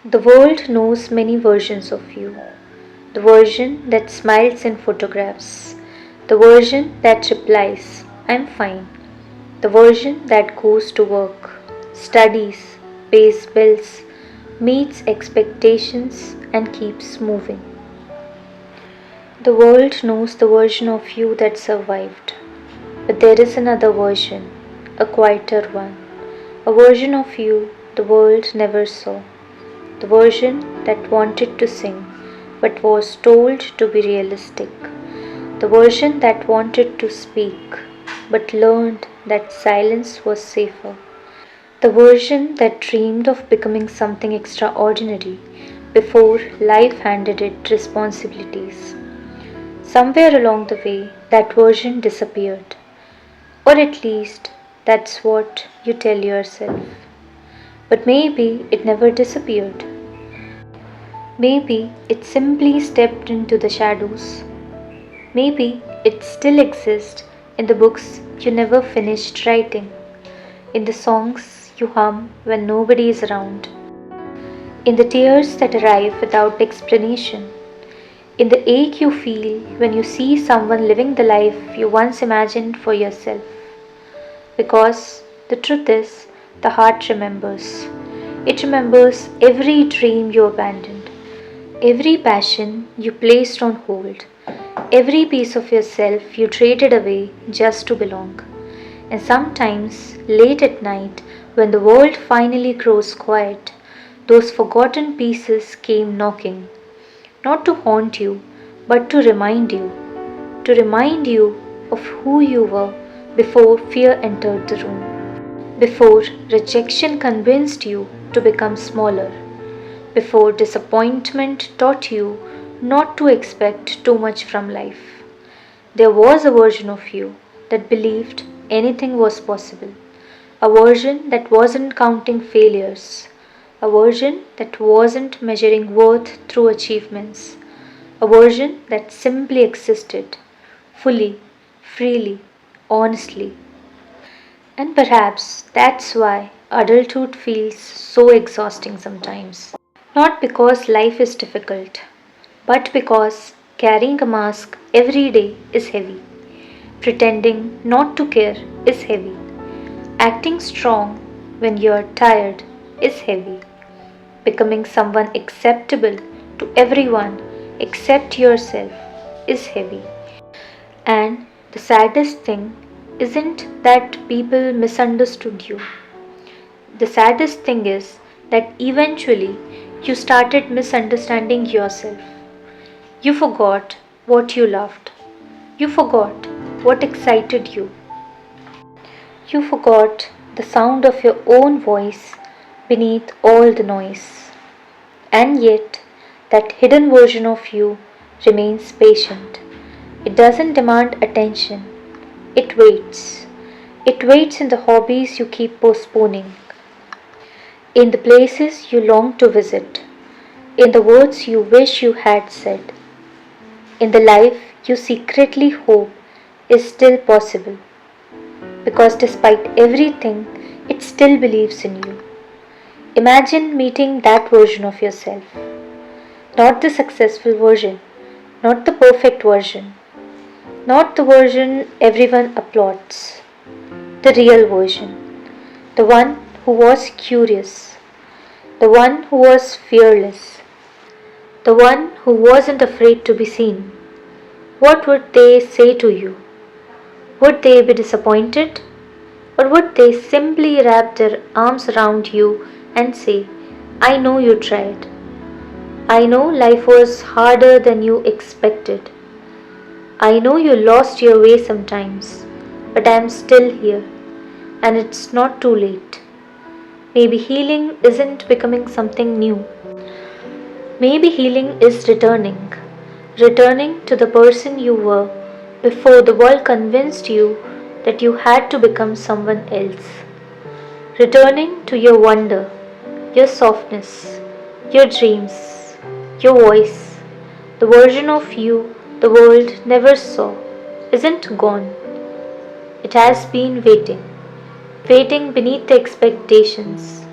The world knows many versions of you. The version that smiles in photographs. The version that replies, I'm fine. The version that goes to work, studies, pays bills, meets expectations, and keeps moving. The world knows the version of you that survived. But there is another version, a quieter one. A version of you the world never saw. The version that wanted to sing but was told to be realistic. The version that wanted to speak but learned that silence was safer. The version that dreamed of becoming something extraordinary before life handed it responsibilities. Somewhere along the way, that version disappeared. Or at least, that's what you tell yourself. But maybe it never disappeared. Maybe it simply stepped into the shadows. Maybe it still exists in the books you never finished writing, in the songs you hum when nobody is around, in the tears that arrive without explanation, in the ache you feel when you see someone living the life you once imagined for yourself. Because the truth is, the heart remembers. It remembers every dream you abandoned, every passion you placed on hold, every piece of yourself you traded away just to belong. And sometimes, late at night, when the world finally grows quiet, those forgotten pieces came knocking, not to haunt you, but to remind you of who you were before fear entered the room, before rejection convinced you to become smaller, before disappointment taught you not to expect too much from life. There was a version of you that believed anything was possible, a version that wasn't counting failures, a version that wasn't measuring worth through achievements, a version that simply existed, fully, freely, honestly. And perhaps that's why adulthood feels so exhausting sometimes. Not because life is difficult, but because carrying a mask every day is heavy. Pretending not to care is heavy. Acting strong when you're tired is heavy. Becoming someone acceptable to everyone except yourself is heavy. And the saddest thing isn't that people misunderstood you. The saddest thing is that eventually you started misunderstanding yourself. You forgot what you loved. You forgot what excited you. You forgot the sound of your own voice beneath all the noise. And yet, that hidden version of you remains patient. It doesn't demand attention. It waits. It waits in the hobbies you keep postponing, in the places you long to visit, in the words you wish you had said, in the life you secretly hope is still possible. Because despite everything, it still believes in you. Imagine meeting that version of yourself. Not the successful version, not the perfect version, not the version everyone applauds. The real version. The one who was curious. The one who was fearless. The one who wasn't afraid to be seen. What would they say to you? Would they be disappointed? Or would they simply wrap their arms around you and say, I know you tried. I know life was harder than you expected. I know you lost your way sometimes, but I am still here, and it's not too late. Maybe healing isn't becoming something new. Maybe healing is returning to the person you were before the world convinced you that you had to become someone else. Returning to your wonder, your softness, your dreams, your voice, the version of you the world never saw, isn't gone. It has been waiting beneath the expectations,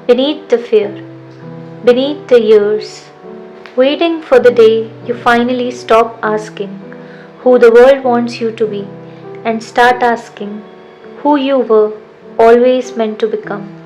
beneath the fear, beneath the years, waiting for the day you finally stop asking who the world wants you to be and start asking who you were always meant to become.